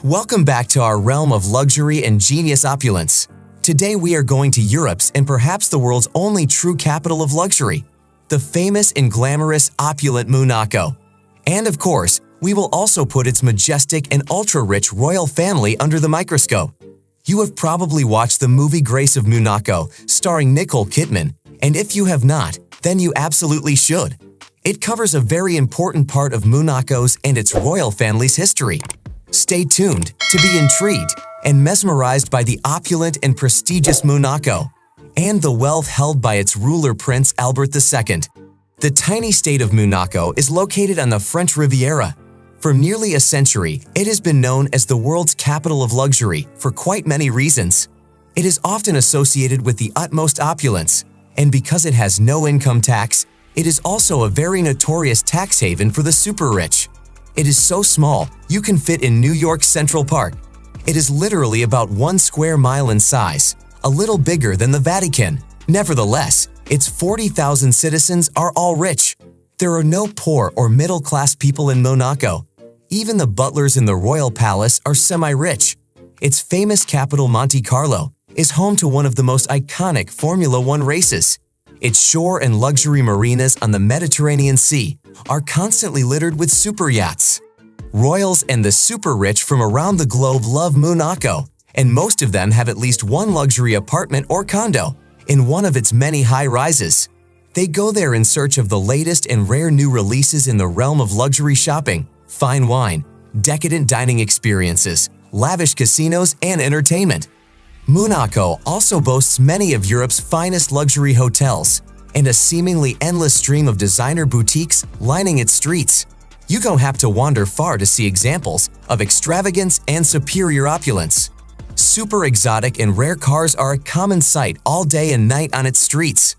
Welcome back to our realm of luxury and genius opulence. Today we are going to Europe's and perhaps the world's only true capital of luxury, the famous and glamorous opulent Monaco. And of course, we will also put its majestic and ultra-rich royal family under the microscope. You have probably watched the movie Grace of Monaco, starring Nicole Kidman, and if you have not, then you absolutely should. It covers a very important part of Monaco's and its royal family's history. Stay tuned to be intrigued and mesmerized by the opulent and prestigious Monaco and the wealth held by its ruler Prince Albert II. The tiny state of Monaco is located on the French Riviera. For nearly a century, it has been known as the world's capital of luxury for quite many reasons. It is often associated with the utmost opulence, and because it has no income tax, it is also a very notorious tax haven for the super-rich. It is so small, you can fit in New York's Central Park. It is literally about 1 square mile in size, a little bigger than the Vatican. Nevertheless, its 40,000 citizens are all rich. There are no poor or middle-class people in Monaco. Even the butlers in the royal palace are semi-rich. Its famous capital, Monte Carlo, is home to one of the most iconic Formula One races. Its shore and luxury marinas on the Mediterranean Sea are constantly littered with super yachts. Royals and the super-rich from around the globe love Monaco, and most of them have at least one luxury apartment or condo in one of its many high-rises. They go there in search of the latest and rare new releases in the realm of luxury shopping, fine wine, decadent dining experiences, lavish casinos, and entertainment. Monaco also boasts many of Europe's finest luxury hotels and a seemingly endless stream of designer boutiques lining its streets. You don't have to wander far to see examples of extravagance and superior opulence. Super exotic and rare cars are a common sight all day and night on its streets.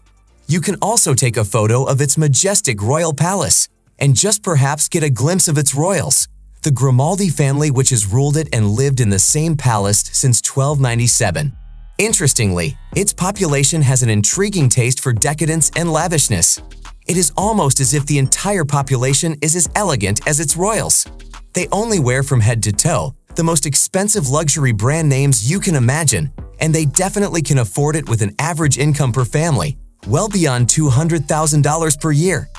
You can also take a photo of its majestic royal palace and just perhaps get a glimpse of its royals, the Grimaldi family, which has ruled it and lived in the same palace since 1297. Interestingly, its population has an intriguing taste for decadence and lavishness. It is almost as if the entire population is as elegant as its royals. They only wear from head to toe the most expensive luxury brand names you can imagine, and they definitely can afford it with an average income per family well beyond $200,000 per year.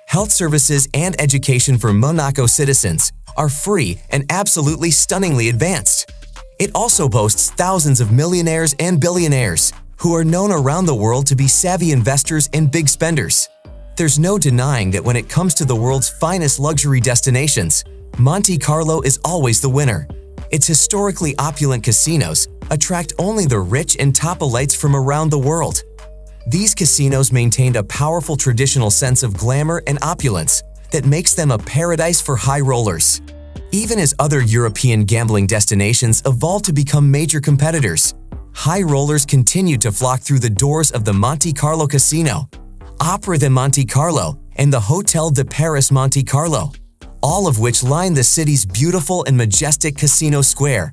Health services and education for Monaco citizens are free and absolutely stunningly advanced. It also boasts thousands of millionaires and billionaires who are known around the world to be savvy investors and big spenders. There's no denying that when it comes to the world's finest luxury destinations, Monte Carlo is always the winner. Its historically opulent casinos attract only the rich and top elites from around the world. These casinos maintained a powerful traditional sense of glamour and opulence that makes them a paradise for high rollers. Even as other European gambling destinations evolved to become major competitors, high rollers continued to flock through the doors of the Monte Carlo Casino, Opera de Monte Carlo, and the Hôtel de Paris Monte Carlo, all of which line the city's beautiful and majestic casino square.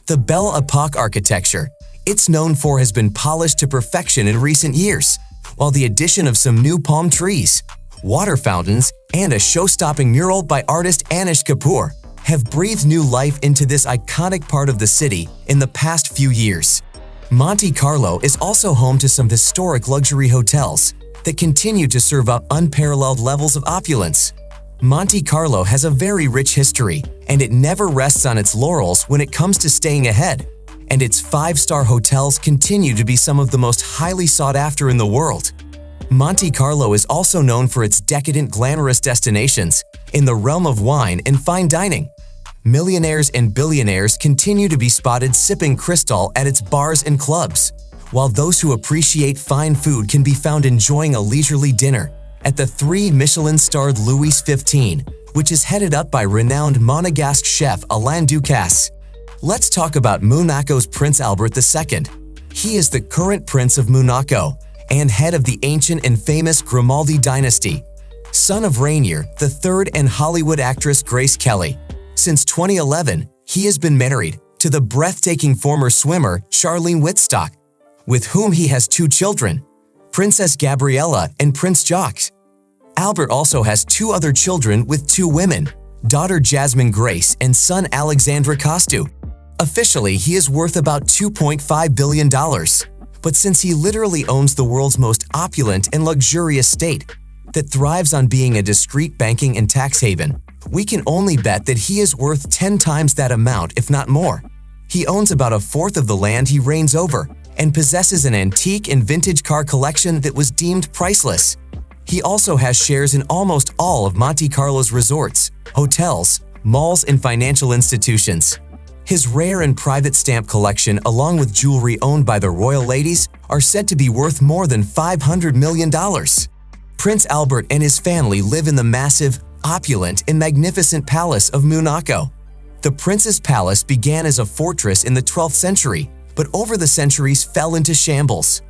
The Belle Epoque architecture it's known for has been polished to perfection in recent years, while the addition of some new palm trees, water fountains, and a show-stopping mural by artist Anish Kapoor have breathed new life into this iconic part of the city in the past few years. Monte Carlo is also home to some historic luxury hotels that continue to serve up unparalleled levels of opulence. Monte Carlo has a very rich history, and it never rests on its laurels when it comes to staying ahead, and its 5-star hotels continue to be some of the most highly sought after in the world. Monte Carlo is also known for its decadent, glamorous destinations in the realm of wine and fine dining. Millionaires and billionaires continue to be spotted sipping Cristal at its bars and clubs, while those who appreciate fine food can be found enjoying a leisurely dinner at the 3 Michelin-starred Louis XV, which is headed up by renowned Monegasque chef Alain Ducasse. Let's talk about Monaco's Prince Albert II. He is the current Prince of Monaco and head of the ancient and famous Grimaldi dynasty, son of Rainier III and Hollywood actress Grace Kelly. Since 2011, he has been married to the breathtaking former swimmer Charlene Wittstock, with whom he has 2 children, Princess Gabriella and Prince Jacques. Albert also has 2 other children with 2 women, daughter Jasmine Grace and son Alexandra Costu. Officially, he is worth about $2.5 billion. But since he literally owns the world's most opulent and luxurious state that thrives on being a discreet banking and tax haven, we can only bet that he is worth 10 times that amount, if not more. He owns about a fourth of the land he reigns over and possesses an antique and vintage car collection that was deemed priceless. He also has shares in almost all of Monte Carlo's resorts, hotels, malls, and financial institutions. His rare and private stamp collection, along with jewelry owned by the royal ladies, are said to be worth more than $500 million. Prince Albert and his family live in the massive, opulent, and magnificent palace of Monaco. The prince's palace began as a fortress in the 12th century, but over the centuries fell into shambles.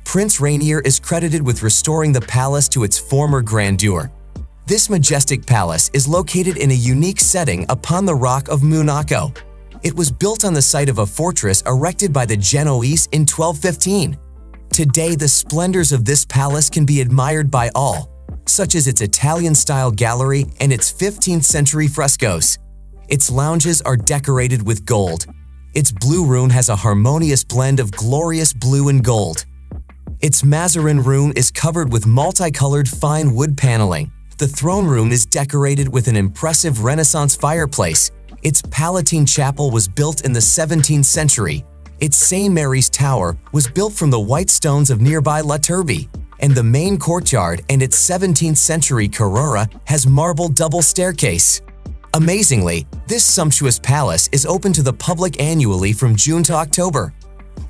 Prince Rainier is credited with restoring the palace to its former grandeur. This majestic palace is located in a unique setting upon the rock of Monaco. It was built on the site of a fortress erected by the Genoese in 1215. Today, the splendors of this palace can be admired by all, such as its Italian-style gallery and its 15th-century frescoes. Its lounges are decorated with gold. Its blue room has a harmonious blend of glorious blue and gold. Its Mazarin room is covered with multicolored fine wood paneling. The throne room is decorated with an impressive Renaissance fireplace. Its Palatine Chapel was built in the 17th century. Its St. Mary's Tower was built from the white stones of nearby La Turbie, and the main courtyard and its 17th century Carrara has marble double staircase. Amazingly, this sumptuous palace is open to the public annually from June to October.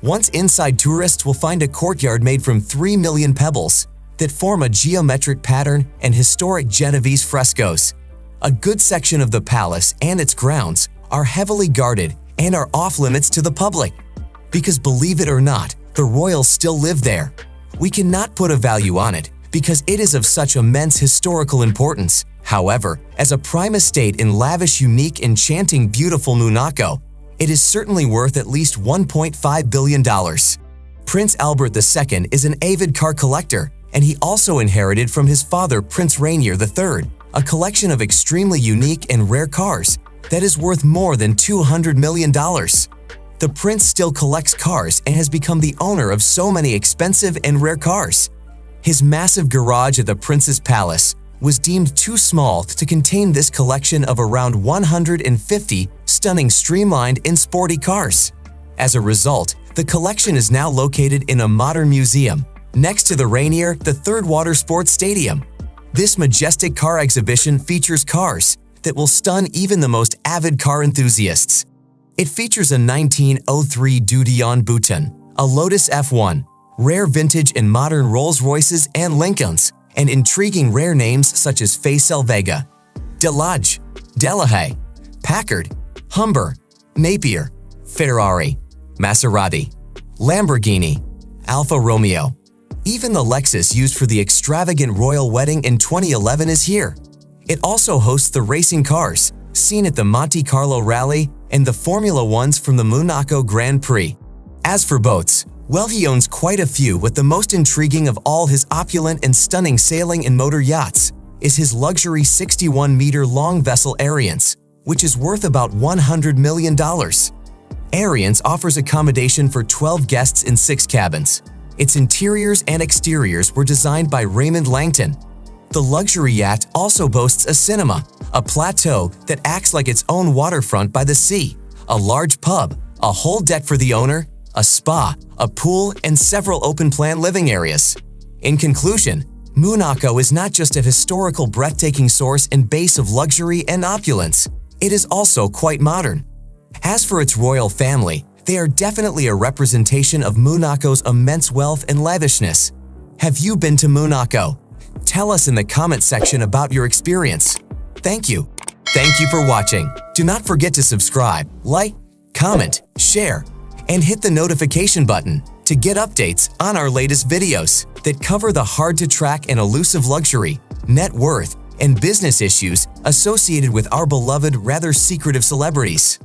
Once inside, tourists will find a courtyard made from 3 million pebbles that form a geometric pattern and historic Genovese frescoes. A good section of the palace and its grounds are heavily guarded and are off-limits to the public. Because believe it or not, the royals still live there. We cannot put a value on it because it is of such immense historical importance. However, as a prime estate in lavish, unique, enchanting, beautiful Monaco, it is certainly worth at least $1.5 billion. Prince Albert II is an avid car collector, and he also inherited from his father, Prince Rainier III, a collection of extremely unique and rare cars that is worth more than $200 million. The prince still collects cars and has become the owner of so many expensive and rare cars. His massive garage at the prince's palace was deemed too small to contain this collection of around 150 stunning, streamlined, and sporty cars. As a result, the collection is now located in a modern museum next to the Rainier III Water Sports Stadium. This majestic car exhibition features cars that will stun even the most avid car enthusiasts. It features a 1903 Dudillon Bouton, a Lotus F1, rare vintage and modern Rolls-Royces and Lincolns, and intriguing rare names such as Facel Vega, Delage, Delahaye, Packard, Humber, Napier, Ferrari, Maserati, Lamborghini, Alfa Romeo. Even the Lexus used for the extravagant royal wedding in 2011 is here. It also hosts the racing cars seen at the Monte Carlo Rally and the Formula Ones from the Monaco Grand Prix. As for boats, well, he owns quite a few, but the most intriguing of all his opulent and stunning sailing and motor yachts is his luxury 61-meter-long vessel Ariance, which is worth about $100 million. Ariance offers accommodation for 12 guests in 6 cabins. Its interiors and exteriors were designed by Raymond Langton. The luxury yacht also boasts a cinema, a plateau that acts like its own waterfront by the sea, a large pub, a whole deck for the owner, a spa, a pool, and several open-plan living areas. In conclusion, Monaco is not just a historical, breathtaking source and base of luxury and opulence, it is also quite modern. As for its royal family, they are definitely a representation of Monaco's immense wealth and lavishness. Have you been to Monaco? Tell us in the comment section about your experience. Thank you. Thank you for watching. Do not forget to subscribe, like, comment, share, and hit the notification button to get updates on our latest videos that cover the hard-to-track and elusive luxury, net worth, and business issues associated with our beloved, rather secretive celebrities.